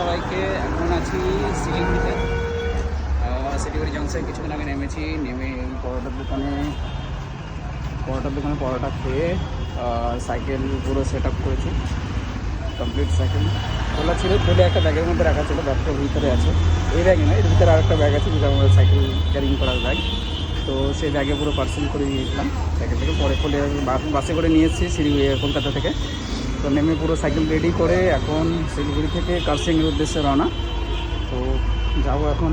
সবাইকে। এখন আছি শিলিগুড়িতে, শিলিগুড়ি জংশন। কিছুক্ষণ আগে নেমে পরোটার দোকানে পরোটা খেয়ে সাইকেল পুরো সেট আপ করেছি। কমপ্লিট সাইকেল খোলা ছিল, খুলে একটা ব্যাগের মধ্যে রাখা ছিল, ব্যাগটা ভিতরে আছে। এই ব্যাগে নয়, এর ভিতরে আরেকটা ব্যাগ আছে যেটা আমার সাইকেল ক্যারিং করার ব্যাগ। তো সেই ব্যাগে পুরো পার্সেল করে নিয়েছিলাম সাইকেল থেকে। পরে খুলে বাসে করে নিয়ে এসেছি শিলিগুড়ি কলকাতা থেকে। তো নেমে পুরো সাইকেল রেডি করে এখন শিলিগুড়ি থেকে কার্সিংয়ের উদ্দেশ্যে রওনা। তো যাবো এখন